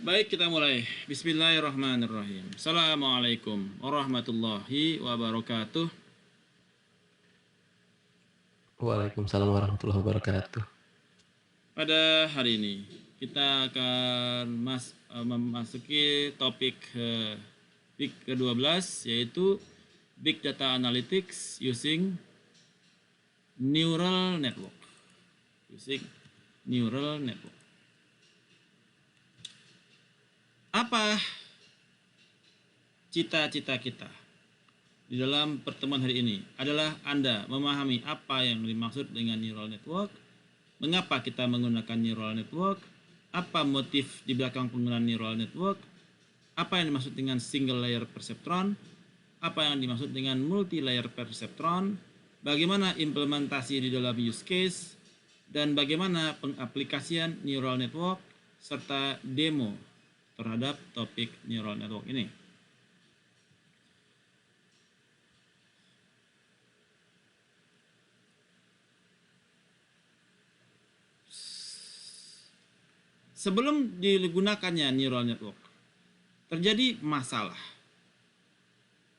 Baik, kita mulai. Bismillahirrahmanirrahim. Assalamualaikum warahmatullahi wabarakatuh. Waalaikumsalam warahmatullahi wabarakatuh. Pada hari ini kita akan memasuki topik Big ke-12, yaitu Big Data Analytics using Neural Network. Apa cita-cita kita di dalam pertemuan hari ini adalah Anda memahami apa yang dimaksud dengan neural network, mengapa kita menggunakan neural network, apa motif di belakang penggunaan neural network, apa yang dimaksud dengan single layer perceptron, apa yang dimaksud dengan multi layer perceptron, bagaimana implementasi di dalam use case, dan bagaimana pengaplikasian neural network serta demo terhadap topik neural network ini. Sebelum digunakannya neural network, terjadi masalah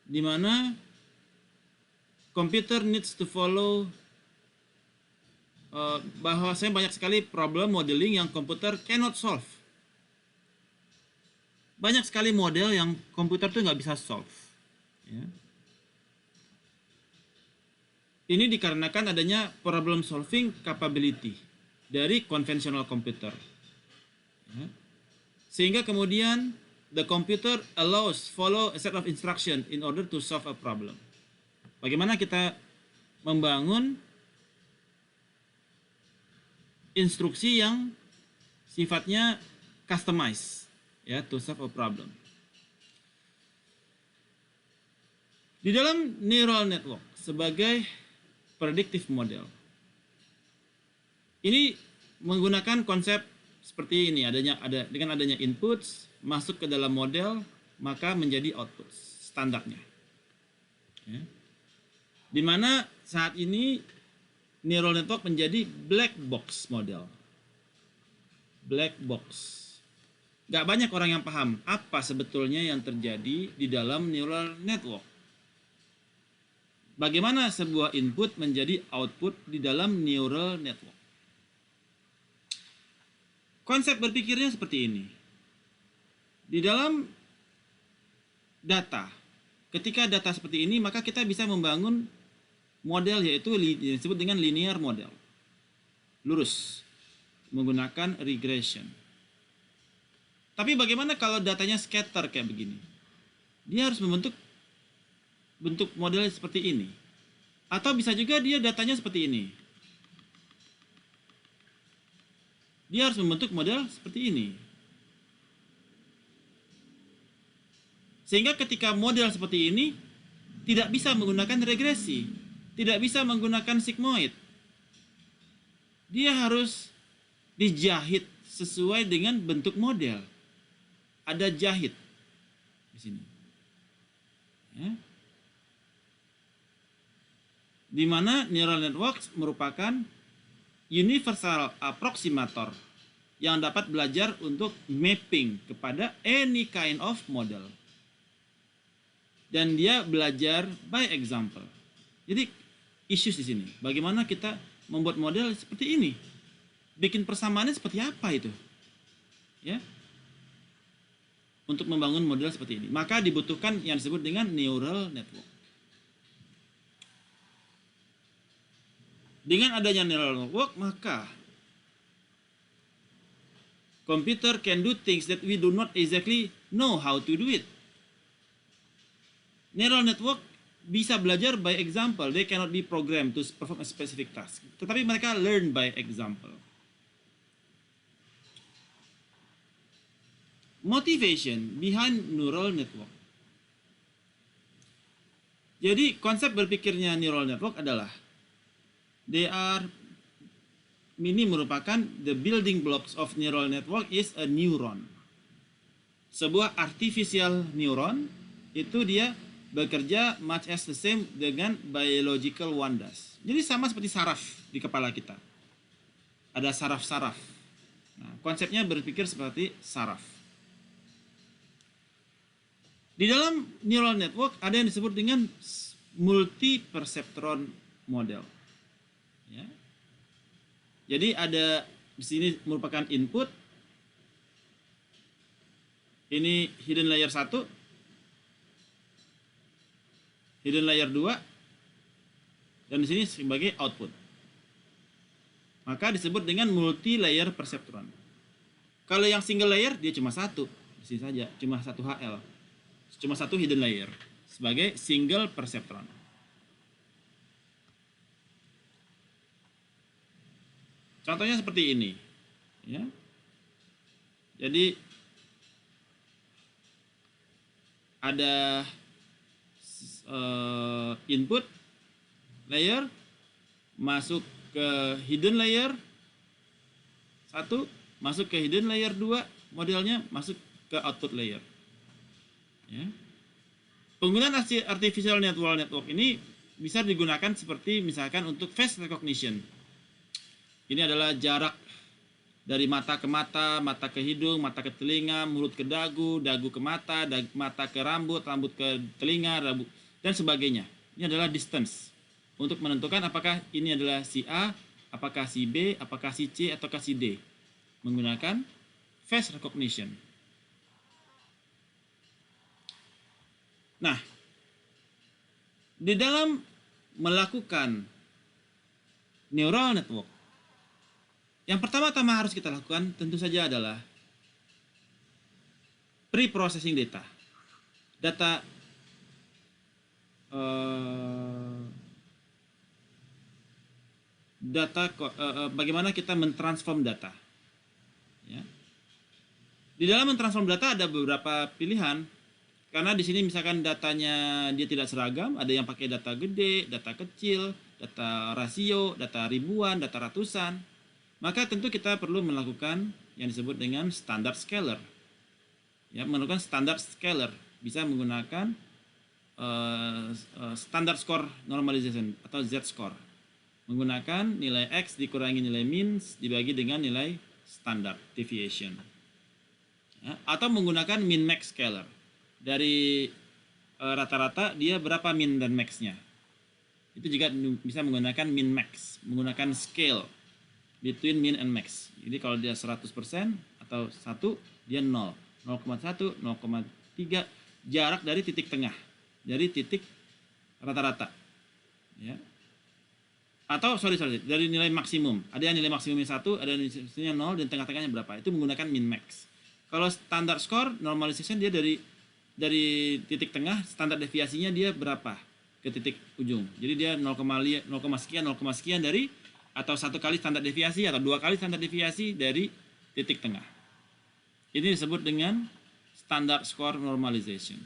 di mana computer needs to follow bahwasanya banyak sekali problem modeling yang komputer cannot solve. Banyak sekali model yang komputer tuh nggak bisa solve. Ya. Ini dikarenakan adanya problem solving capability dari konvensional komputer. Ya. Sehingga kemudian the computer allows follow a set of instruction in order to solve a problem. Bagaimana kita membangun instruksi yang sifatnya customized, ya, to solve a problem. Di dalam neural network sebagai predictive model, ini menggunakan konsep seperti ini, dengan adanya inputs masuk ke dalam model, maka menjadi output standarnya. Ya. Di mana saat ini neural network menjadi black box model. Black box. Gak banyak orang yang paham apa sebetulnya yang terjadi di dalam neural network. Bagaimana sebuah input menjadi output di dalam neural network. Konsep berpikirnya seperti ini. Di dalam data, ketika data seperti ini, maka kita bisa membangun model, yaitu disebut dengan linear model. Lurus, menggunakan regression. Tapi bagaimana kalau datanya scatter kayak begini? Dia harus membentuk bentuk model seperti ini. Atau bisa juga dia datanya seperti ini. Dia harus membentuk model seperti ini. Sehingga ketika model seperti ini tidak bisa menggunakan regresi, tidak bisa menggunakan sigmoid. Dia harus dijahit sesuai dengan bentuk model. Ada jahit di sini. Ya. Di mana neural network merupakan universal approximator yang dapat belajar untuk mapping kepada any kind of model. Dan dia belajar by example. Jadi issues di sini, bagaimana kita membuat model seperti ini? Bikin persamaannya seperti apa itu? Ya. Untuk membangun model seperti ini, maka dibutuhkan yang disebut dengan neural network. Dengan adanya neural network, maka computer can do things that we do not exactly know how to do it. Neural network bisa belajar by example. They cannot be programmed to perform a specific task. Tetapi mereka learn by example. Motivation behind neural network. Jadi konsep berpikirnya neural network adalah ini merupakan the building blocks of neural network is a neuron. Sebuah artificial neuron itu dia bekerja much as the same dengan biological one does. Jadi sama seperti saraf di kepala kita. Ada saraf-saraf. Nah, konsepnya berpikir seperti saraf. Di dalam neural network ada yang disebut dengan multi-perceptron model. Ya. Jadi ada di sini merupakan input. Ini hidden layer 1, hidden layer 2, dan di sini sebagai output. Maka disebut dengan multi-layer perceptron. Kalau yang single layer dia cuma satu, di sini saja, cuma satu HL, cuma satu hidden layer sebagai single perceptron. Contohnya seperti ini, ya. Jadi ada input layer masuk ke hidden layer 1, masuk ke hidden layer 2, modelnya masuk ke output layer. Ya. Penggunaan artificial neural network ini bisa digunakan seperti misalkan untuk face recognition. Ini adalah jarak dari mata ke mata, mata ke hidung, mata ke telinga, mulut ke dagu, dagu ke mata, mata ke rambut, rambut ke telinga, rambut, dan sebagainya. Ini adalah distance untuk menentukan apakah ini adalah si A, apakah si B, apakah si C, ataukah si D, menggunakan face recognition. Nah, di dalam melakukan neural network, yang pertama-tama harus kita lakukan tentu saja adalah pre-processing data. Bagaimana kita mentransform data. Ya. Di dalam mentransform data ada beberapa pilihan. Karena di sini misalkan datanya dia tidak seragam, ada yang pakai data gede, data kecil, data rasio, data ribuan, data ratusan. Maka tentu kita perlu melakukan yang disebut dengan standard scaler. Ya, melakukan standard scaler bisa menggunakan standard score normalization atau Z-score. Menggunakan nilai X dikurangi nilai min dibagi dengan nilai standard deviation. Ya, atau menggunakan min-max scaler. Dari rata-rata dia berapa min dan max-nya. Itu juga bisa menggunakan min-max, menggunakan scale between min and max. Jadi kalau dia 100% atau 1, dia 0, 0,1, 0,3, jarak dari titik tengah, dari titik rata-rata. Ya. Atau dari nilai maksimum. Ada yang nilai maksimumnya 1, ada yang nilainya 0, dan tengah-tengahnya berapa. Itu menggunakan min max. Kalau standard score normalization dia dari titik tengah, standar deviasinya dia berapa ke titik ujung. Jadi dia 0, sekian dari, atau 1 kali standar deviasi atau 2 kali standar deviasi dari titik tengah. Ini disebut dengan standard score normalization.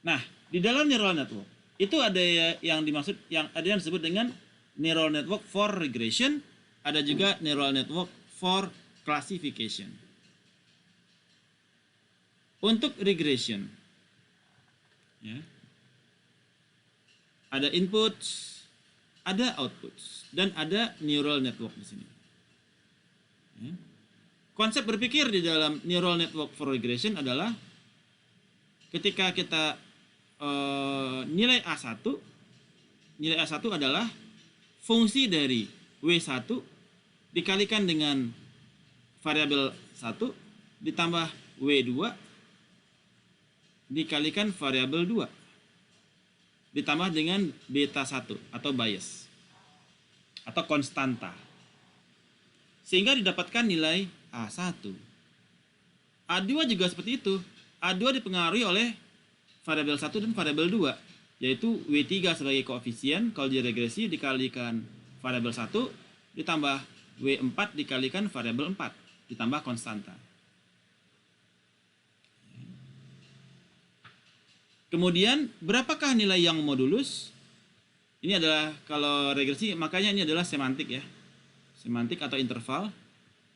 Nah, di dalam neural network itu ada yang disebut dengan neural network for regression, ada juga neural network for classification. Untuk regression, ya, ada input, ada output, dan ada neural network di sini. Ya. Konsep berpikir di dalam neural network for regression adalah ketika kita nilai A1 adalah fungsi dari W1 dikalikan dengan variabel 1 ditambah W2 dikalikan variabel 2 ditambah dengan beta 1 atau bias atau konstanta, sehingga didapatkan nilai A1. A2 juga seperti itu. A2 dipengaruhi oleh variabel 1 dan variabel 2, yaitu W3 sebagai koefisien kalau diregresi dikalikan variabel 1 ditambah W4 dikalikan variabel 4 ditambah konstanta. Kemudian, berapakah nilai yang modulus? Ini adalah, kalau regresi, makanya ini adalah semantik ya. Semantik atau interval.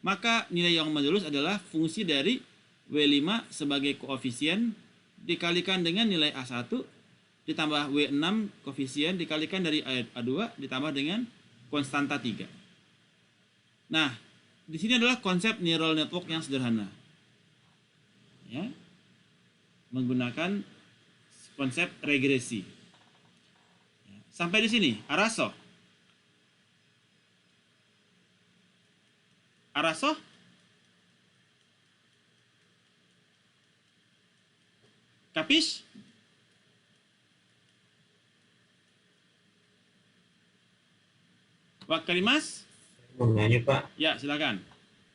Maka nilai yang modulus adalah fungsi dari W5 sebagai koefisien dikalikan dengan nilai A1 ditambah W6 koefisien dikalikan dari A2 ditambah dengan konstanta 3. Nah, di sini adalah konsep neural network yang sederhana. Ya, menggunakan konsep regresi. Ya, sampai di sini, Araso. Araso? Kapis? Wakalimas? Mau nanya Pak, Ya, silakan.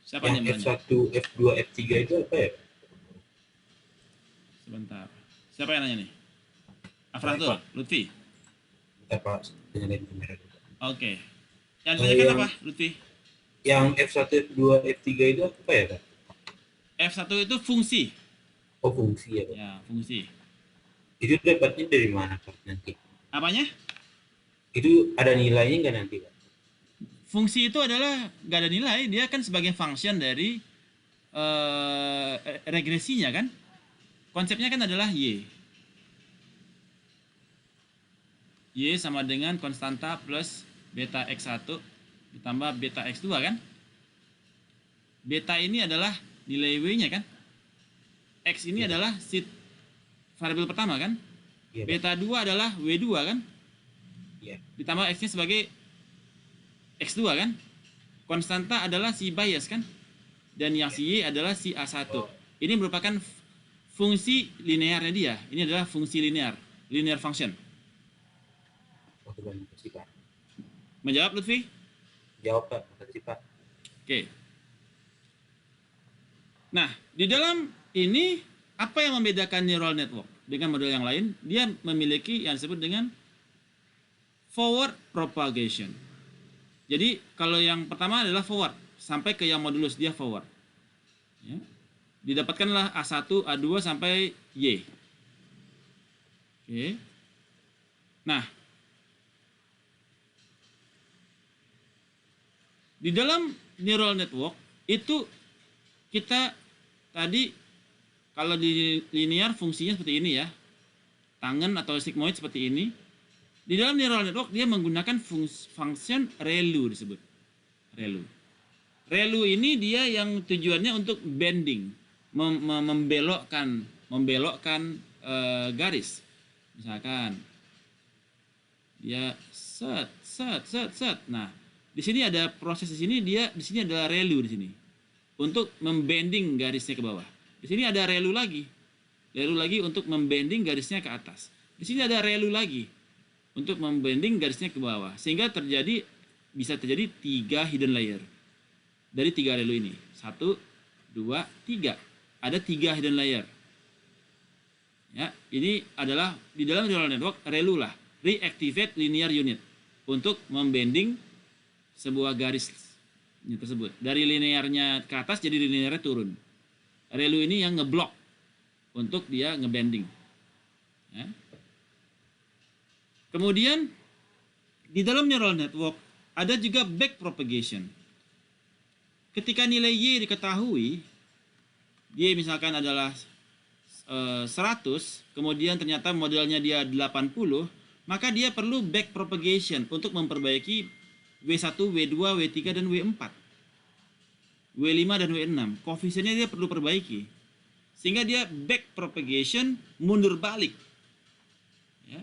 Siapa yang yang nanya? F1, F2, F3 itu apa ya? Sebentar. Siapa yang nanya nih? Afratul, Lutfi. Bentar Pak, saya nyalain kamera dulu. Oke. Yang ditanyakan yang- apa, Lutfi? Yang F1, F2, F3 itu apa ya Pak? F1 itu fungsi. Oh fungsi ya Pak. Ya, fungsi. Itu dapatnya dari mana Pak nanti? Apanya? Itu ada nilainya nggak nanti Pak? Fungsi itu adalah nggak ada nilai, dia kan sebagai function dari regresinya kan. Konsepnya kan adalah Y. Y sama dengan konstanta plus beta X1 ditambah beta X2 kan. Beta ini adalah nilai W-nya kan. X ini Iya. adalah si variabel pertama kan. Iya Pak. Beta 2 adalah W2 kan. Iya. Ditambah X-nya sebagai X2 kan. Konstanta adalah si bias kan. Dan yang si Y adalah si A1. Ini merupakan fungsi linearnya dia. Ini adalah fungsi linear function. Oh, terima kasih Pak. Menjawab Lutfi? Jawab Pak, makasih Pak. Oke. Nah, di dalam ini apa yang membedakan neural network dengan model yang lain? Dia memiliki yang disebut dengan forward propagation. Jadi kalau yang pertama adalah forward, sampai ke yang modulus dia forward. Ya. Didapatkanlah A1, A2 sampai Y. Oke. Nah, di dalam neural network itu kita tadi kalau di linear fungsinya seperti ini ya. Tangen atau sigmoid seperti ini. Di dalam neural network dia menggunakan function ReLU disebut. ReLU. ReLU ini dia yang tujuannya untuk bending, membelokkan garis. Misalkan dia set. Nah, di sini ada proses di sini di sini adalah ReLU di sini. Untuk membending garisnya ke bawah. Di sini ada ReLU lagi. ReLU lagi untuk membending garisnya ke atas. Di sini ada ReLU lagi untuk membending garisnya ke bawah, sehingga bisa terjadi 3 hidden layer dari 3 ReLU ini. 1, 2, 3. Ada 3 hidden layer. Ya, ini adalah di dalam neural network ReLU lah, reactivate linear unit, untuk membending sebuah garis tersebut. Dari linearnya ke atas jadi linearnya turun. ReLU ini yang ngeblok untuk dia ngebending. Ya. Kemudian di dalam neural network ada juga back propagation. Ketika nilai Y diketahui, Y misalkan adalah 100, kemudian ternyata modelnya dia 80, maka dia perlu back propagation untuk memperbaiki W1, W2, W3, dan W4. W5 dan W6. Koefisiennya dia perlu perbaiki. Sehingga dia back propagation mundur balik. Ya.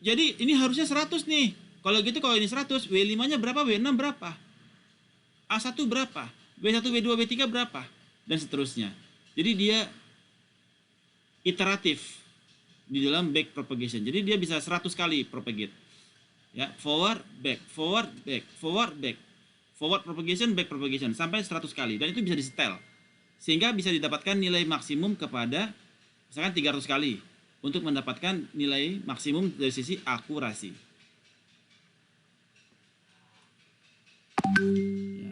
Jadi ini harusnya 100 nih. Kalau gitu kalau ini 100, W5-nya berapa, W6 berapa? A1 berapa? W1, W2, W3 berapa? Dan seterusnya. Jadi dia iteratif di dalam back propagation. Jadi dia bisa 100 kali propagate. Ya, forward, back, forward, back, forward, back. Forward propagation, back propagation sampai 100 kali dan itu bisa disetel. Sehingga bisa didapatkan nilai maksimum kepada misalkan 300 kali untuk mendapatkan nilai maksimum dari sisi akurasi. Ya.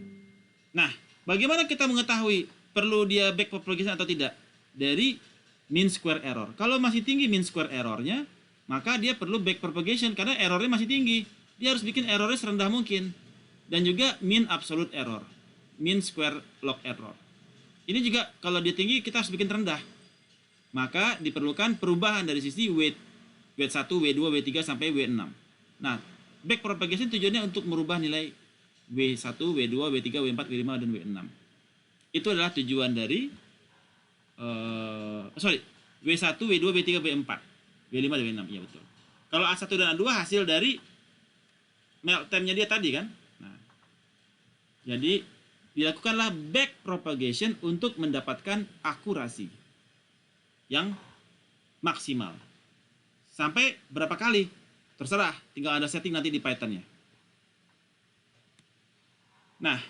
Nah, bagaimana kita mengetahui perlu dia back propagation atau tidak? Dari mean square error. Kalau masih tinggi mean square errornya, maka dia perlu back propagation karena errornya masih tinggi. Dia harus bikin errornya serendah mungkin. Dan juga mean absolute error, mean square log error. Ini juga kalau dia tinggi kita harus bikin rendah. Maka diperlukan perubahan dari sisi weight W1, W2, W3 sampai W6. Nah, back propagation tujuannya untuk merubah nilai W1, W2, W3, W4, W5, dan W6. Itu adalah tujuan dari W1, W2, W3, W4, W5, W6, ya betul. Kalau A1 dan A2 hasil dari melt time-nya dia tadi kan. Nah, jadi dilakukanlah back propagation untuk mendapatkan akurasi yang maksimal. Sampai berapa kali? Terserah, tinggal ada setting nanti di Python-nya. Nah,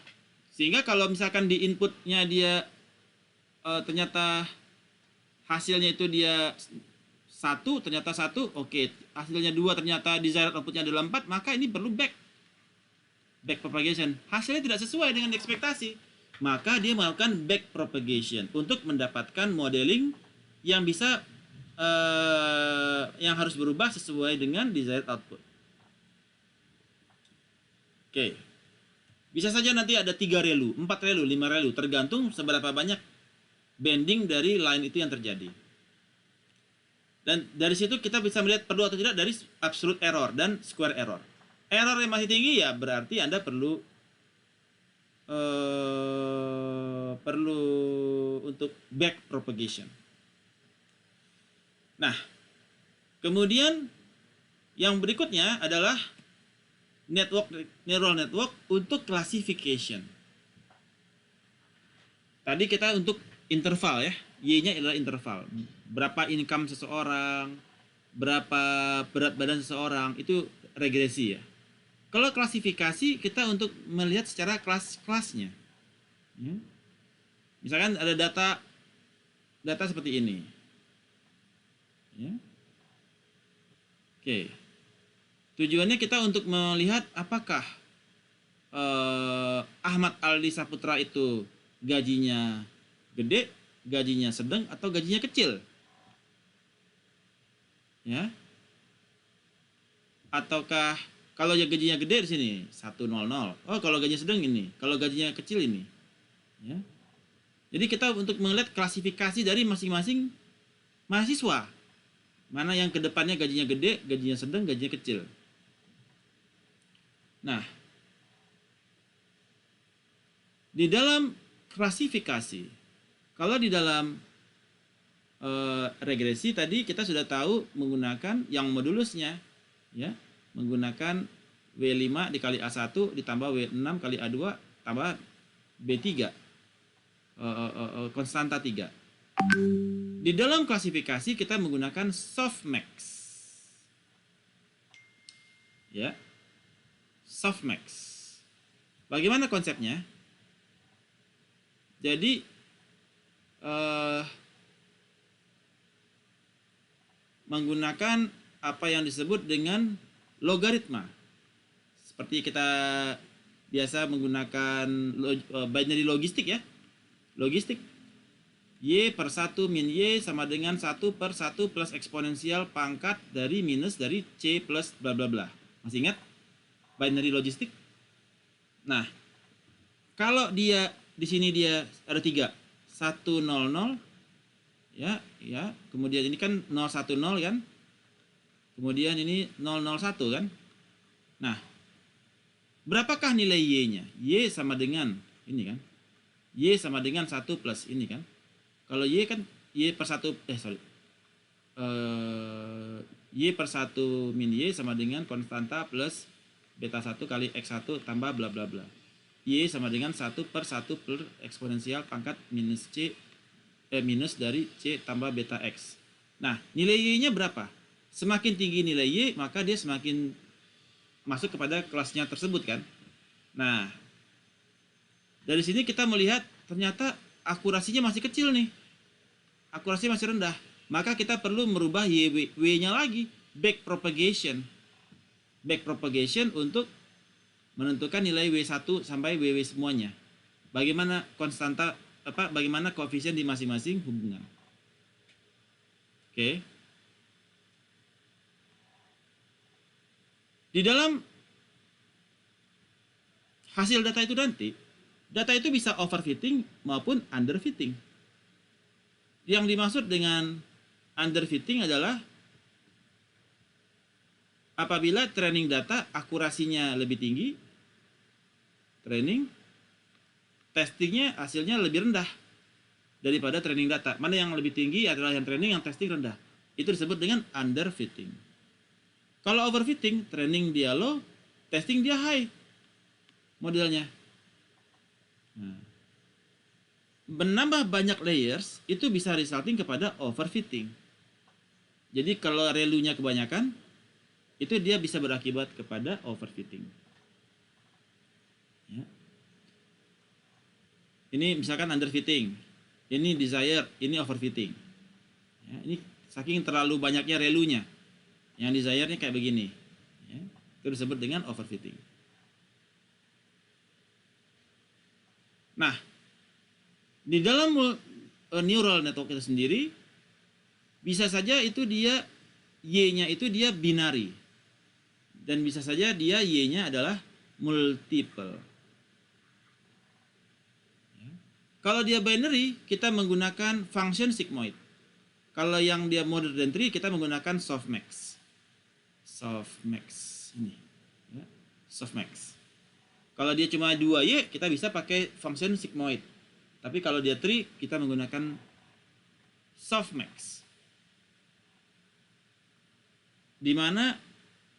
sehingga kalau misalkan di inputnya dia ternyata hasilnya itu dia 1, ternyata 1, oke. Hasilnya 2, ternyata desired outputnya adalah 4, maka ini perlu back propagation. Hasilnya tidak sesuai dengan ekspektasi, maka dia melakukan back propagation untuk mendapatkan modeling yang bisa yang harus berubah sesuai dengan desired output. Oke. Bisa saja nanti ada 3 relu, 4 relu, 5 relu, tergantung seberapa banyak bending dari line itu yang terjadi. Dan dari situ kita bisa melihat perlu atau tidak dari absolute error dan square error. Error yang masih tinggi ya berarti Anda perlu untuk back propagation. Nah, kemudian yang berikutnya adalah neural network untuk classification. Tadi kita untuk interval ya, Y-nya adalah interval. Berapa income seseorang, berapa berat badan seseorang, itu regresi ya. Kalau klasifikasi kita untuk melihat secara kelas-kelasnya. Ya. Misalkan ada data seperti ini. Ya. Oke. Tujuannya kita untuk melihat apakah Ahmad Aldi Saputra itu gajinya gede, gajinya sedang, atau gajinya kecil. Ya. Ataukah kalau gajinya gede di sini 100. Oh, kalau gajinya sedang ini, kalau gajinya kecil ini. Ya. Jadi kita untuk melihat klasifikasi dari masing-masing mahasiswa. Mana yang kedepannya gajinya gede, gajinya sedang, gajinya kecil. Nah, di dalam klasifikasi, kalau di dalam regresi tadi kita sudah tahu menggunakan yang modulusnya, ya, menggunakan W5 dikali A1 ditambah W6 kali A2 tambah B3, konstanta 3. Di dalam klasifikasi kita menggunakan softmax. Ya. Softmax. Bagaimana konsepnya? Jadi menggunakan apa yang disebut dengan logaritma. Seperti kita biasa menggunakan binary logistik ya. Logistik. Y per 1 min Y sama dengan 1 per 1 plus eksponensial pangkat dari minus dari C plus bla bla bla. Masih ingat? Binary logistik. Nah, kalau dia di sini dia ada 3. 1 0 0 ya, kemudian ini kan 0 1 0 kan? Kemudian ini 0 0 1 kan? Nah, berapakah nilai Y-nya? Y sama dengan ini kan? Y sama dengan 1 plus ini kan? Kalau Y kan Y per 1 Y per 1 min Y sama dengan konstanta plus beta 1 kali X1 tambah bla bla bla. Y sama dengan 1 per 1 per eksponensial pangkat minus C minus dari C tambah beta X. Nah, nilai Y-nya berapa? Semakin tinggi nilai Y, maka dia semakin masuk kepada kelasnya tersebut kan. Nah, dari sini kita melihat ternyata akurasinya masih kecil nih. Akurasi masih rendah. Maka kita perlu merubah Y-nya lagi. Back propagation. Back propagation untuk menentukan nilai W1 sampai WW semuanya. Bagaimana konstanta bagaimana koefisien di masing-masing hubungan. Oke. Di dalam hasil data itu nanti, data itu bisa overfitting maupun underfitting. Yang dimaksud dengan underfitting adalah apabila training data akurasinya lebih tinggi, testingnya hasilnya lebih rendah. daripada training data. Mana yang lebih tinggi adalah yang training, yang testing rendah. Itu disebut dengan underfitting. Kalau overfitting, training dia low, testing dia high modelnya. Nah, menambah banyak layers itu bisa resulting kepada overfitting. Jadi kalau relunya kebanyakan, itu dia bisa berakibat kepada overfitting. Ya. Ini misalkan underfitting, ini desire, ini overfitting. Ya, ini saking terlalu banyaknya relunya, yang desire-nya kayak begini. Ya, itu disebut dengan overfitting. Nah, di dalam neural network itu sendiri, bisa saja itu dia Y-nya itu dia binary. Dan bisa saja dia Y-nya adalah multiple. Kalau dia binary, kita menggunakan function sigmoid. Kalau yang dia modern tree, kita menggunakan softmax. Softmax ini, ya. Softmax. Kalau dia cuma 2Y, kita bisa pakai function sigmoid. Tapi kalau dia tree, kita menggunakan softmax. Di mana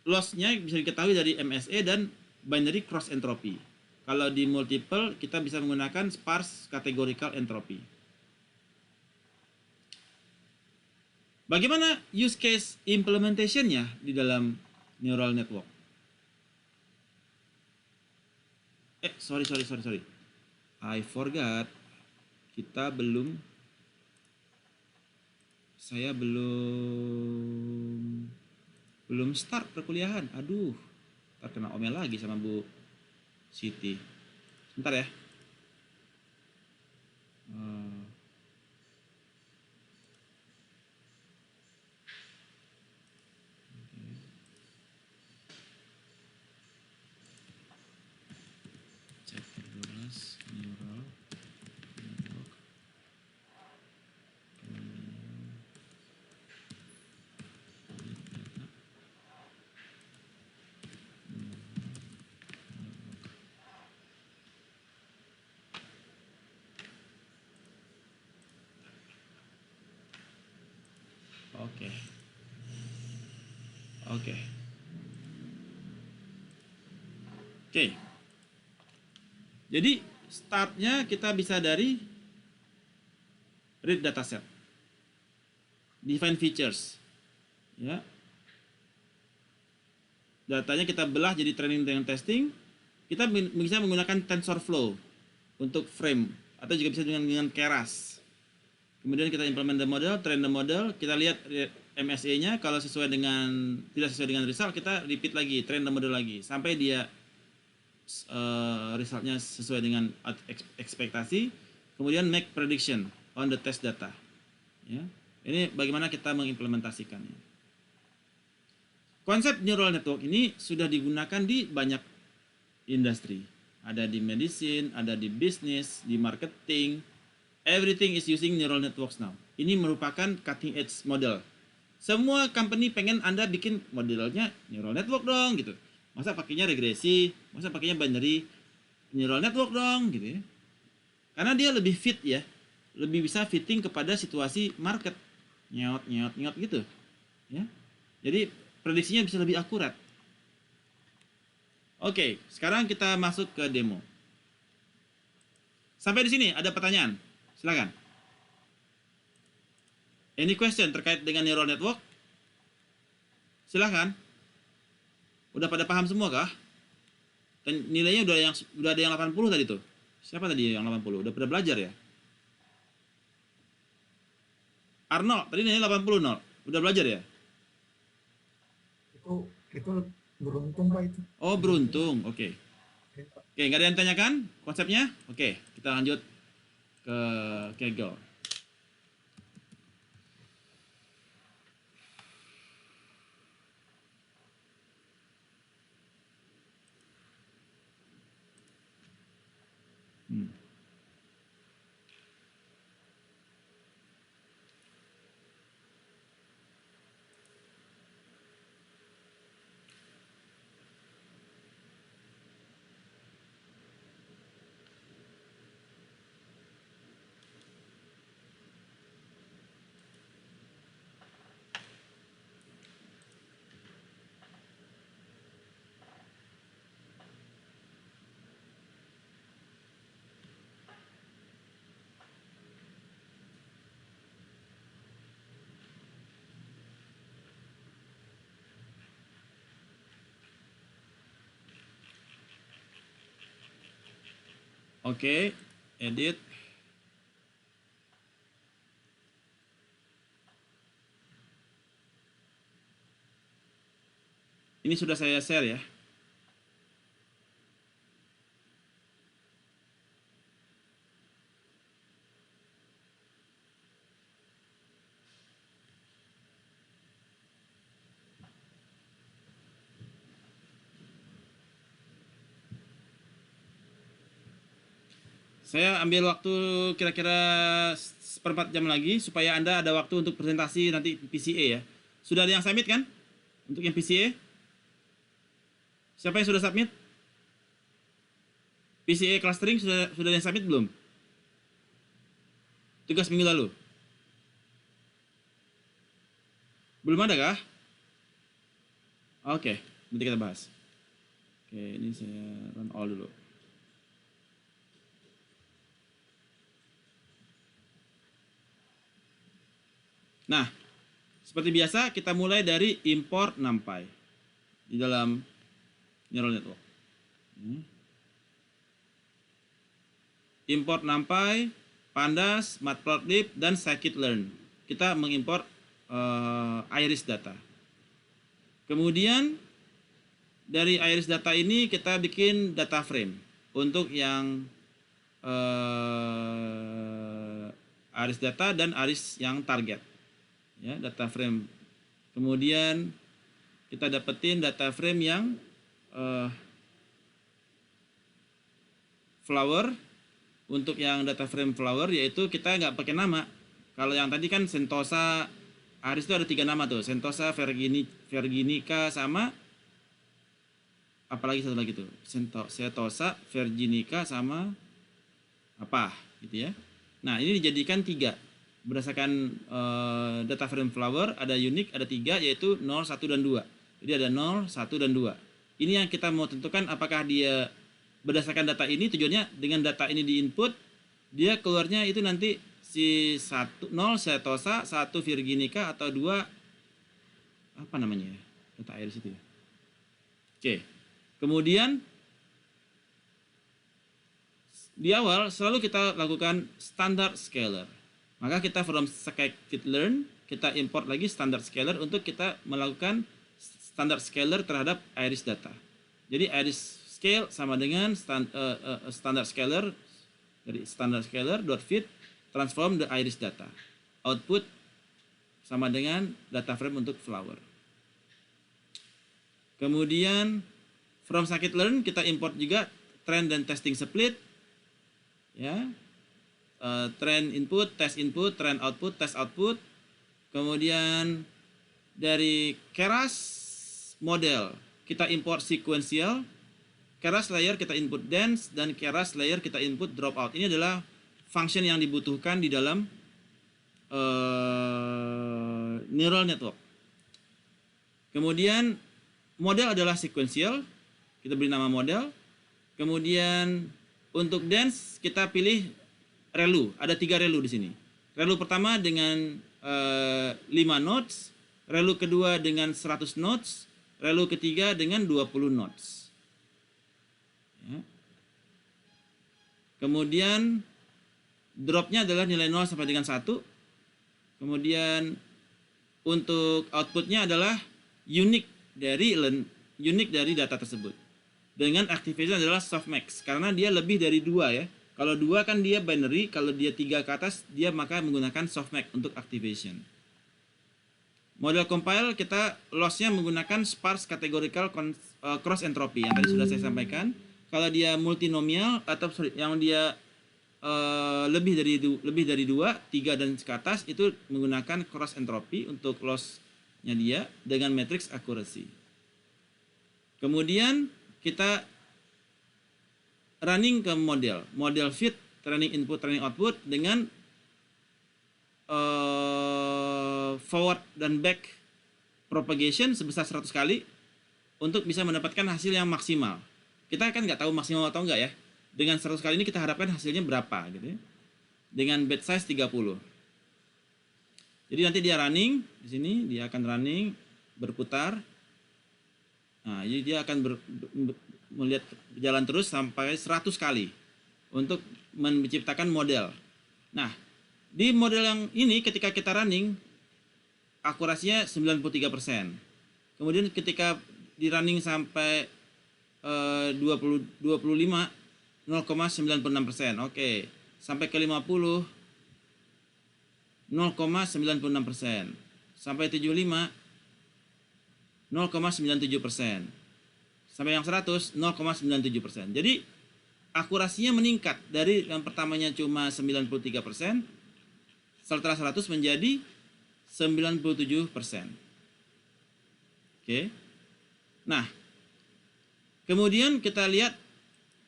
loss-nya bisa diketahui dari MSE dan binary cross entropy. Kalau di multiple, kita bisa menggunakan sparse categorical entropy. Bagaimana use case implementation-nya di dalam neural network? Sorry. I forgot. Saya belum start perkuliahan. Aduh, terkena omel lagi sama Bu Siti. Sebentar ya. Chapter 12 neural network. Oke. Jadi startnya kita bisa dari read dataset, define features, ya. Datanya kita belah jadi training dan testing. Kita bisa menggunakan TensorFlow untuk frame atau juga bisa dengan Keras. Kemudian kita implement the model, train the model, kita lihat MSE-nya, kalau tidak sesuai dengan result, kita repeat lagi, train the model lagi sampai dia resultnya sesuai dengan ekspektasi. Kemudian make prediction on the test data. Ya. Ini bagaimana kita mengimplementasikannya. Konsep neural network ini sudah digunakan di banyak industri. Ada di medicine, ada di bisnis, di marketing. Everything is using neural networks now. Ini merupakan cutting edge model. Semua company pengen Anda bikin modelnya neural network dong gitu. Masa pakainya regresi, masa pakainya binary, neural network dong gitu ya. Karena dia lebih fit ya, lebih bisa fitting kepada situasi market, nyot gitu ya. Jadi prediksinya bisa lebih akurat. Oke, sekarang kita masuk ke demo. Sampai di sini ada pertanyaan? Silakan. Any question terkait dengan neural network? Silakan. Udah pada paham semua kah? Dan nilainya udah ada yang 80 tadi tuh. Siapa tadi yang 80? Udah pada belajar ya? Arnold, tadi nilainya 80, Nol. Udah belajar ya? Itu beruntung Pak itu. Oh, beruntung. Oke. Oke, nggak ada yang tanyakan konsepnya? Oke, kita lanjut ke Kaggle. Oke, edit. Ini sudah saya share ya. Saya ambil waktu kira-kira seperempat jam lagi supaya Anda ada waktu untuk presentasi nanti PCA ya. Sudah ada yang submit kan? Untuk yang PCA? Siapa yang sudah submit? PCA clustering sudah yang submit belum? Tugas minggu lalu. Belum ada kah? Oke, nanti kita bahas. Oke, ini saya run all dulu. Nah, seperti biasa kita mulai dari import NumPy di dalam neural network. Import NumPy, Pandas, Matplotlib, dan scikit-learn. Kita mengimport iris data. Kemudian dari iris data ini kita bikin data frame untuk yang iris data dan iris yang target. Ya, data frame. Kemudian kita dapetin data frame yang flower. Untuk yang data frame flower yaitu kita nggak pakai nama. Kalau yang tadi kan Sentosa iris itu ada 3 nama tuh, Sentosa, Virginica, sama apalagi satu lagi tuh, Sentosa, Virginica, sama apa gitu ya. Nah, ini dijadikan 3 berdasarkan data frame flower. Ada unique, ada 3 yaitu 0, 1, dan 2. Jadi ada 0, 1, dan 2. Ini yang kita mau tentukan apakah dia berdasarkan data ini. Tujuannya dengan data ini di input, dia keluarnya itu nanti si 0 Sentosa, 1 Virginica, atau 2 apa namanya ya, data iris itu ya. Oke. Kemudian di awal selalu kita lakukan standard scaler. Maka kita from scikit-learn kita import lagi standard scaler untuk kita melakukan standard scaler terhadap iris data. Jadi iris scale sama dengan standard scaler dari standard scaler .fit transform the iris data. Output sama dengan data frame untuk flower. Kemudian from scikit-learn kita import juga trend dan testing split. Ya. Trend input, trend output, test output. Kemudian dari Keras model kita import sequential. Keras layer kita input dense, dan Keras layer kita input dropout. Ini adalah function yang dibutuhkan di dalam neural network. Kemudian model adalah sequential, kita beri nama model. Kemudian untuk dense kita pilih ReLU, ada 3 ReLU di sini. ReLU pertama dengan 5 nodes, ReLU kedua dengan 100 nodes, ReLU ketiga dengan 20 nodes. Ya. Kemudian dropnya adalah nilai 0 sampai dengan 1. Kemudian untuk outputnya adalah unique dari data tersebut. Dengan activation adalah softmax karena dia lebih dari 2 ya. Kalau 2 kan dia binary, kalau dia 3 ke atas dia maka menggunakan softmax untuk activation. Model compile kita lossnya menggunakan sparse categorical cross entropy yang tadi sudah saya sampaikan. Kalau dia multinomial atau yang dia lebih dari 2, 3 dan ke atas itu menggunakan cross entropy untuk loss-nya dia dengan matrix accuracy. Kemudian kita running ke model fit, training input, training output dengan forward dan back propagation sebesar 100 kali untuk bisa mendapatkan hasil yang maksimal. Kita kan nggak tahu maksimal atau enggak ya. Dengan 100 kali ini kita harapkan hasilnya berapa gitu ya. Dengan batch size 30. Jadi nanti dia running di sini, dia akan running berputar. Nah, jadi dia akan melihat jalan terus sampai 100 kali untuk menciptakan model. Nah, di model yang ini ketika kita running akurasinya 93%. Kemudian ketika di running sampai 25 0,96%. Oke. Sampai ke 50 0,96%. Sampai 75 0,97%. Sampai yang 100 0,97%. Jadi akurasinya meningkat dari yang pertamanya cuma 93%, setelah 100 menjadi 97%. Oke. Nah, kemudian kita lihat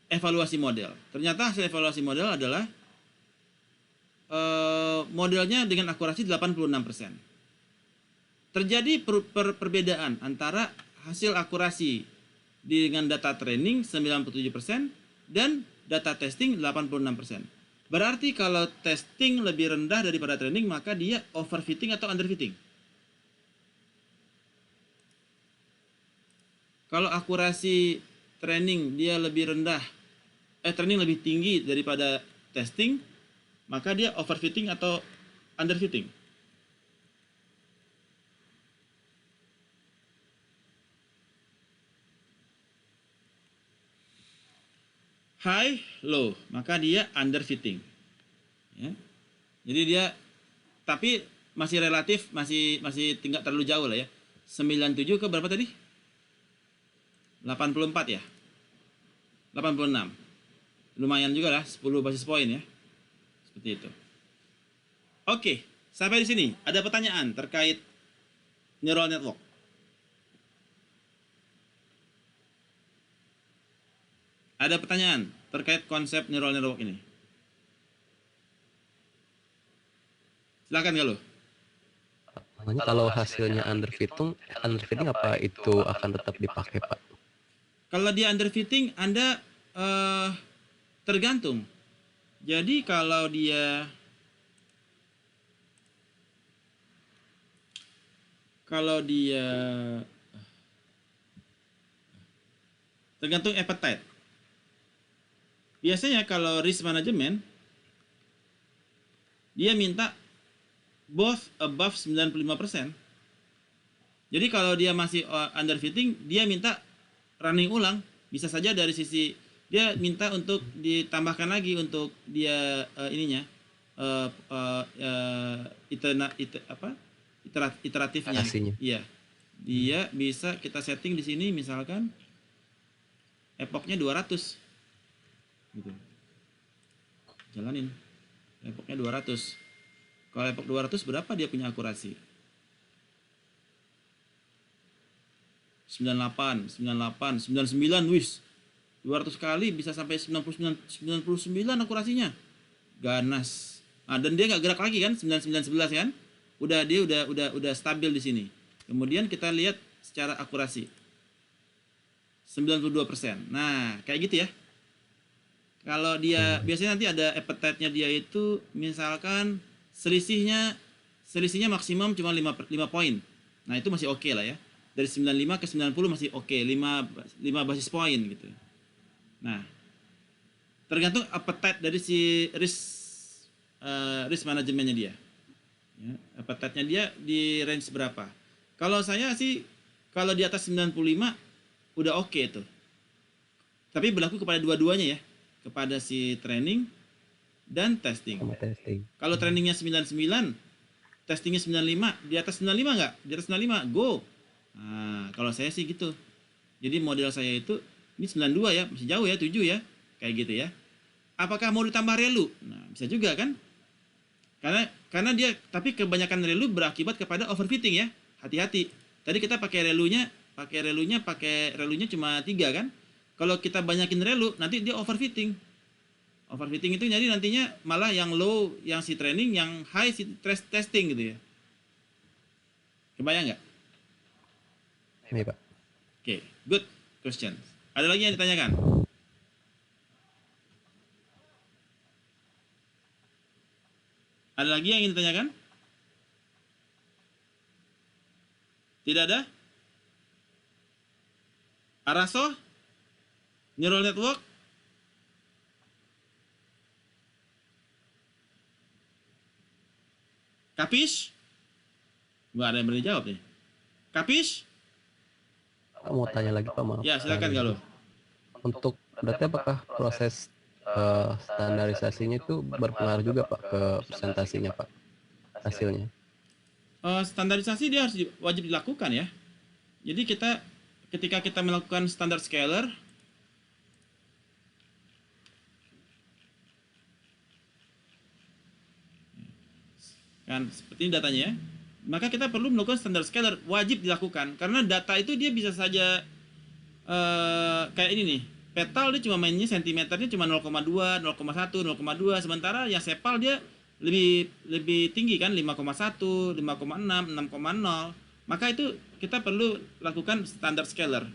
evaluasi model. Ternyata hasil evaluasi model adalah modelnya dengan akurasi 86%. Terjadi perbedaan antara hasil akurasi dengan data training 97% dan data testing 86%. Berarti kalau testing lebih rendah daripada training, maka dia overfitting atau underfitting. Kalau akurasi training dia lebih rendah, training lebih tinggi daripada testing, maka dia overfitting atau underfitting. High, low, maka dia underfitting. Ya. Jadi dia, tapi masih relatif, masih tinggal terlalu jauh lah ya. 97 ke berapa tadi? 84 ya? 86. Lumayan juga lah, 10 basis point ya. Seperti itu. Oke, sampai di sini ada pertanyaan terkait neural network. Ada pertanyaan terkait konsep neural network ini? Silakan kalau. Makanya kalau hasilnya underfitting apa itu akan tetap dipakai, Pak? Kalau dia underfitting, Anda tergantung. Jadi kalau dia tergantung appetite. Biasanya kalau risk management dia minta both above 95%. Jadi kalau dia masih underfitting, dia minta running ulang. Bisa saja dari sisi dia minta untuk ditambahkan lagi untuk dia iteratifnya. Hasilnya. Iya. Dia bisa kita setting di sini misalkan epochnya 200. Gitu. Jalanin. Epochnya 200. Kalau epoch 200 berapa dia punya akurasi? 98, 99, wis. 200 kali bisa sampai 99 akurasinya. Ganas. Nah, dan dia nggak gerak lagi kan 99 11 kan? Dia udah stabil di sini. Kemudian kita lihat secara akurasi. 92%. Nah, kayak gitu ya. Kalau dia biasanya nanti ada appetite-nya dia itu misalkan selisihnya maksimum cuma 5 poin. Nah, itu masih oke lah ya. Dari 95 ke 90 masih oke, 5 basis point gitu. Nah, tergantung appetite dari si risk manajemennya dia. Ya, appetite-nya dia di range berapa? Kalau saya sih kalau di atas 95 udah oke tuh. Tapi berlaku kepada dua-duanya ya, kepada si training dan testing. Kalau trainingnya 99, testingnya 95, di atas 95 nggak? Di atas 95, go. Nah, kalau saya sih gitu. Jadi model saya itu, ini 92 ya, masih jauh ya, 7 ya. Kayak gitu ya. Apakah mau ditambah relu? Nah, bisa juga kan? Karena dia, tapi kebanyakan relu berakibat kepada overfitting ya. Hati-hati. Tadi kita pakai relunya cuma 3 kan? Kalau kita banyakin relu, nanti dia overfitting. Overfitting itu jadi nantinya malah yang low yang si training, yang high si testing gitu ya. Kebayang nggak? Ini, Pak. Oke, good question. Ada lagi yang ditanyakan? Ada lagi yang ingin ditanyakan? Tidak ada? Araso? Neural network? Kapis? Nggak ada yang berani jawab nih. Kapis? Pak, mau tanya lagi Pak, maaf. Ya, silakan Galuh. Untuk berarti apakah proses standarisasinya itu berpengaruh juga Pak ke presentasinya Pak, hasilnya? Standarisasi dia harus wajib dilakukan ya. Jadi ketika kita melakukan standar scalar, kan seperti ini datanya ya, maka kita perlu melakukan standar scalar, wajib dilakukan karena data itu dia bisa saja kayak ini nih, petal dia cuma mainnya sentimeternya cuma 0,2, 0,1, 0,2, sementara yang sepal dia lebih tinggi kan, 5,1, 5,6, 6,0. Maka itu kita perlu lakukan standar scalar.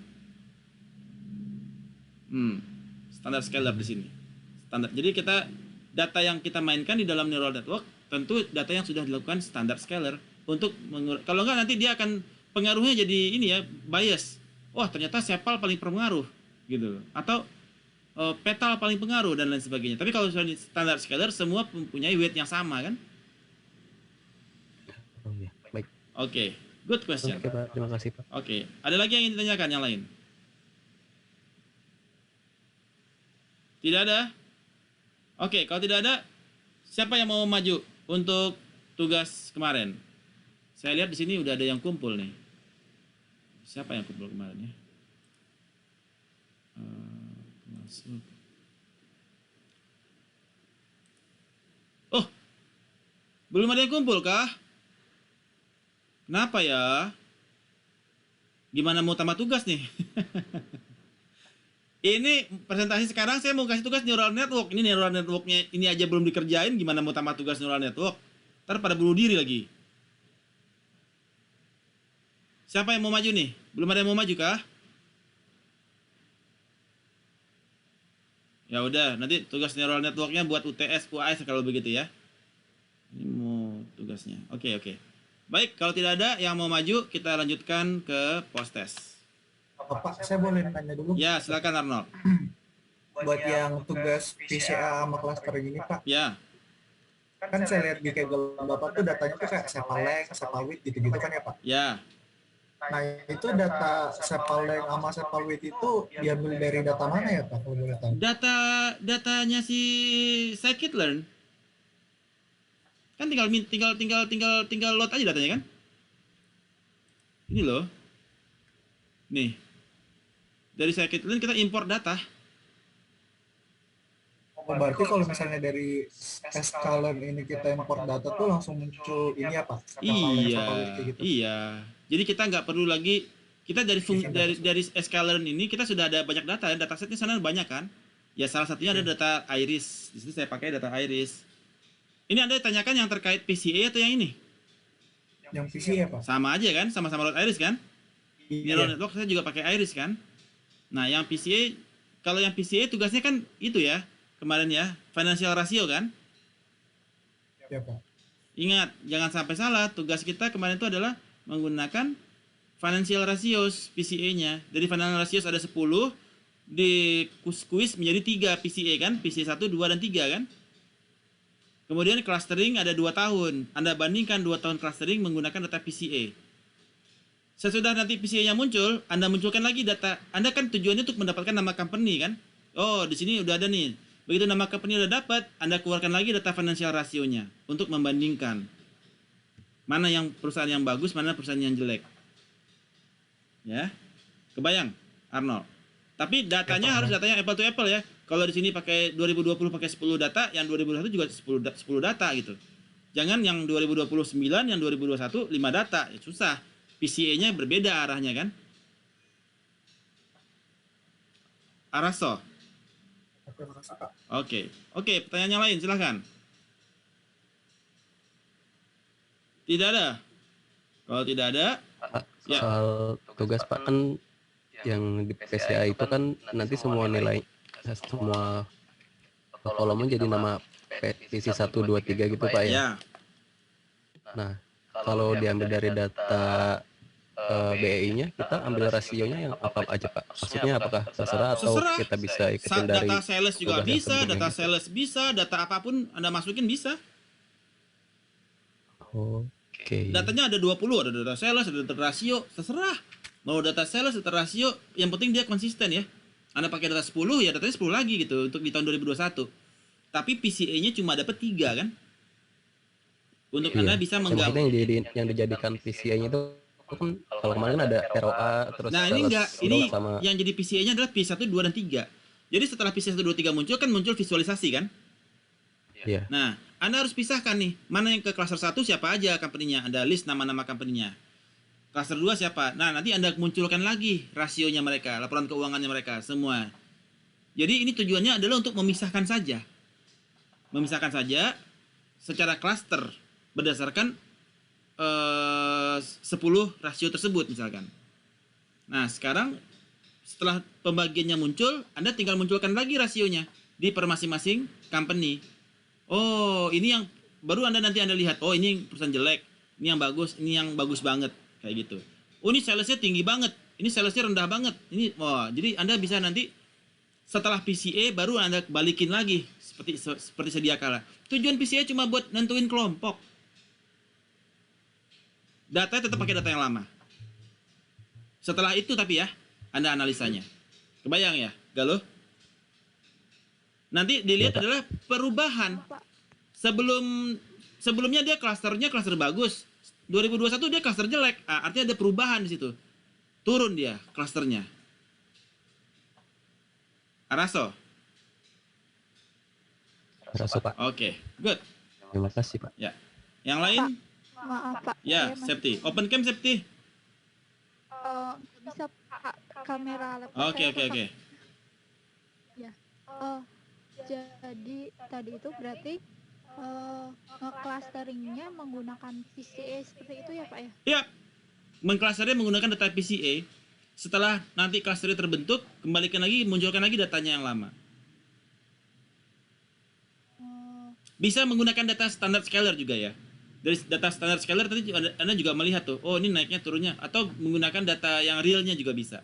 Standar scalar di sini. Standar. Jadi data yang kita mainkan di dalam neural network tentu data yang sudah dilakukan standar scalar untuk kalau enggak nanti dia akan pengaruhnya jadi ini ya, bias. Wah, ternyata sepal paling berpengaruh gitu. Atau petal paling pengaruh dan lain sebagainya. Tapi kalau sudah di standar scalar semua mempunyai weight yang sama kan? Oh iya, baik. Oke, good question. Oke Pak, terima kasih Pak. Oke, ada lagi yang ingin ditanyakan yang lain? Tidak ada? Oke, kalau tidak ada, siapa yang mau maju untuk tugas kemarin? Saya lihat di sini udah ada yang kumpul nih. Siapa yang kumpul kemarin ya? Masuk. Oh, belum ada yang kumpul kah? Kenapa ya? Gimana mau tambah tugas nih? Ini presentasi sekarang saya mau kasih tugas neural network. Ini neural networknya ini aja belum dikerjain, gimana mau tambah tugas neural network? Ntar pada bunuh diri lagi. Siapa yang mau maju nih? Belum ada yang mau maju kah? Ya udah, nanti tugas neural networknya buat UTS, UAS kalau begitu ya. Ini mau tugasnya. Oke. Baik, kalau tidak ada yang mau maju, kita lanjutkan ke post test. Pak, saya boleh nanya dulu? Ya, silakan Arnold. Buat yang tugas PCA sama cluster ini Pak, Ya, kan saya lihat di Kaggle Bapak tuh datanya tuh kayak sepal length, sepal width gitu-gitu kan ya Pak? ya. Nah itu data sepal length sama sepal width itu diambil dari data mana ya Pak? Kalau boleh tahu? Datanya si scikit-learn. Kan tinggal load aja datanya kan? Ini loh. Nih. Dari scikit-learn kita import data. Oh, berarti kalau misalnya dari sklearn ini kita import data tuh langsung muncul ini ya Pak? Sepal length, sepal width kayak gitu. Iya. Jadi kita nggak perlu lagi, kita dari sklearn ini kita sudah ada banyak data, datasetnya sana banyak kan? Ya salah satunya ada data iris. Di sini saya pakai data iris. Ini Anda tanyakan yang terkait PCA atau yang ini? Yang PCA Pak? Sama aja kan, sama-sama load iris kan? Neural Iya. network saya juga pakai iris kan? Nah, yang PCA, kalau yang PCA tugasnya kan itu ya, kemarin ya, financial ratio kan? Ya Pak. Ingat, jangan sampai salah, tugas kita kemarin itu adalah menggunakan financial ratios PCA-nya. Dari financial ratios ada 10, di kuis menjadi 3 PCA kan? PCA 1, 2, dan 3 kan? Kemudian clustering ada 2 tahun. Anda bandingkan 2 tahun clustering menggunakan data PCA. Sesudah nanti PCA-nya muncul, Anda munculkan lagi data. Anda kan tujuannya untuk mendapatkan nama company kan? Oh, di sini udah ada nih. Begitu nama company udah dapat, Anda keluarkan lagi data financial ratio-nya untuk membandingkan mana yang perusahaan yang bagus, mana perusahaan yang jelek. Ya. Kebayang, Arnold. Tapi datanya harus datanya apple to apple ya. Kalau di sini pakai 2020 pakai 10 data, yang 2021 juga 10 data gitu. Jangan yang 2029, yang 2021 5 data. Ya, susah. PCA-nya berbeda arahnya kan? Araso. Oke, makasih Pak. Oke, pertanyaan yang lain silahkan. Tidak ada? Kalau tidak ada, Pak, ya. soal tugas Pak, kan yang di PCA itu kan nanti semua nilai, semua kolomnya jadi nama petisi 1, 2, 3 gitu Pak ya. Ya. Nah, kalau diambil dari data BEI-nya, kita ambil rasionya yang apa aja Pak? Maksudnya apakah terserah atau Terserah. kita bisa ikutin dari Data sales juga tugas yang bisa, sebelumnya data gitu? sales bisa, data apapun Anda masukin bisa. Oke. Datanya ada 20, ada data sales, ada data rasio, terserah. Mau data sales, data rasio, yang penting dia konsisten ya. Anda pakai data 10, ya datanya 10 lagi gitu untuk di tahun 2021. Tapi PCA-nya cuma dapat 3 kan? Untuk Anda bisa menggabung. Maksudnya yang dijadikan PCA-nya itu kan kalau kemarin kan ada ROA terus Nah, ini enggak. sales Ini growth sama yang jadi PCA-nya adalah P1, 2, dan 3. Jadi setelah P1, 2, 3 muncul kan muncul visualisasi kan? Iya. Nah, Anda harus pisahkan nih, mana yang ke cluster 1 siapa aja company-nya, ada list nama-nama company-nya. Cluster 2 siapa? Nah, nanti Anda munculkan lagi rasionya mereka, laporan keuangannya mereka, semua. Jadi ini tujuannya adalah untuk memisahkan saja. Memisahkan saja secara cluster berdasarkan 10 rasio tersebut misalkan. Nah, sekarang setelah pembagiannya muncul, Anda tinggal munculkan lagi rasionya di per masing-masing company. Oh, ini yang baru Anda lihat. Oh, ini perusahaan jelek, ini yang bagus banget kayak gitu. Oh, ini salesnya tinggi banget, ini salesnya rendah banget. Ini jadi Anda bisa nanti setelah PCA baru Anda balikin lagi seperti sedia kala. Tujuan PCA cuma buat nentuin kelompok. Data tetap pakai data yang lama. Setelah itu tapi ya, Anda analisanya. Kebayang ya, Galuh? Nanti dilihat adalah perubahan. Sebelumnya dia klaster bagus. 2021 dia klaster jelek. Artinya ada perubahan di situ. Turun dia klasternya. Araso, Pak. Oke, good. Terima kasih, Pak. Ya. Yang lain? Maaf Pak. Ya, saya safety. Open cam safety. bisa Pak, kamera laptop Oke. saya rusak. Ya. Jadi tadi itu berarti nge-clusteringnya menggunakan PCA seperti itu ya Pak ya? Ya. Mengklasternya menggunakan data PCA. Setelah nanti clusternya terbentuk, kembalikan lagi, munculkan lagi datanya yang lama. Bisa menggunakan data standard scaler juga ya. Dari data standard scaler tadi Anda juga melihat tuh, oh ini naiknya turunnya, atau menggunakan data yang realnya juga bisa.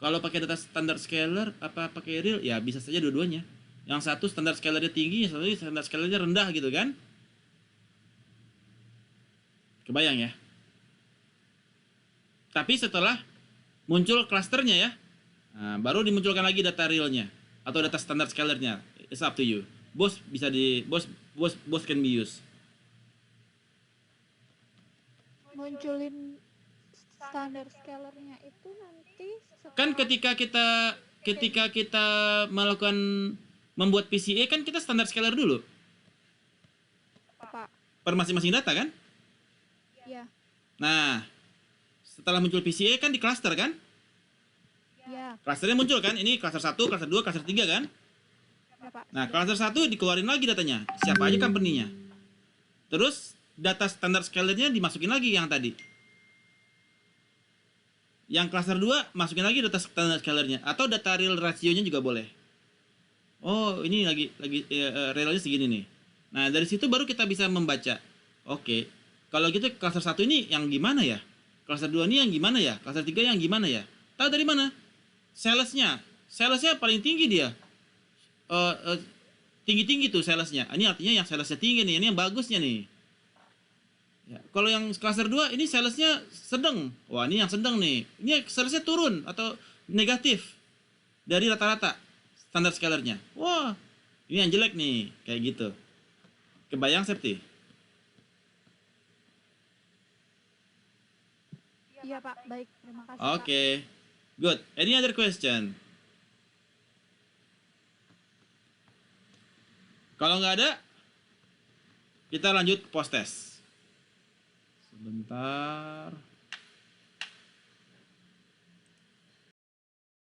Kalau pakai data standard scaler apa pakai real, ya bisa saja dua-duanya. Yang satu standard scalernya tinggi, yang satu standard scalernya rendah gitu kan. Kebayang ya. Tapi setelah muncul klasternya ya, nah, baru dimunculkan lagi data realnya atau data standard scalernya. It's up to you. Both bisa both can be used. Munculin standar scalernya itu nanti setelah... Kan ketika kita melakukan membuat PCA kan kita standar scaler dulu. Pak. Per masing-masing data kan? Ya. Nah, setelah muncul PCA kan di cluster kan? Ya. Clusternya muncul kan? Ini cluster 1, cluster 2, cluster 3 kan? Ya Pak. Nah, cluster 1 dikeluarin lagi datanya. Siapa aja company-nya. Terus data standar scalernya dimasukin lagi yang tadi. Yang cluster 2 masukin lagi data standar scalernya atau data real rasionya juga boleh. Oh, ini lagi realnya segini nih. Nah, dari situ baru kita bisa membaca. Oke. Kalau gitu cluster 1 ini yang gimana ya? Cluster 2 ini yang gimana ya? Cluster 3 yang gimana ya? Tahu dari mana? Salesnya paling tinggi dia. Tinggi-tinggi tuh salesnya. Ini artinya yang salesnya tinggi nih, ini yang bagusnya nih. Ya, kalau yang cluster 2 ini salesnya sedang. Wah, ini yang sedang nih. Ini salesnya turun atau negatif dari rata-rata standar scalernya. Wah, ini yang jelek nih, kayak gitu. Kebayang safety? Iya Pak, baik. Terima kasih Oke. Good. Any other question? Kalau nggak ada, kita lanjut post test. Sebentar.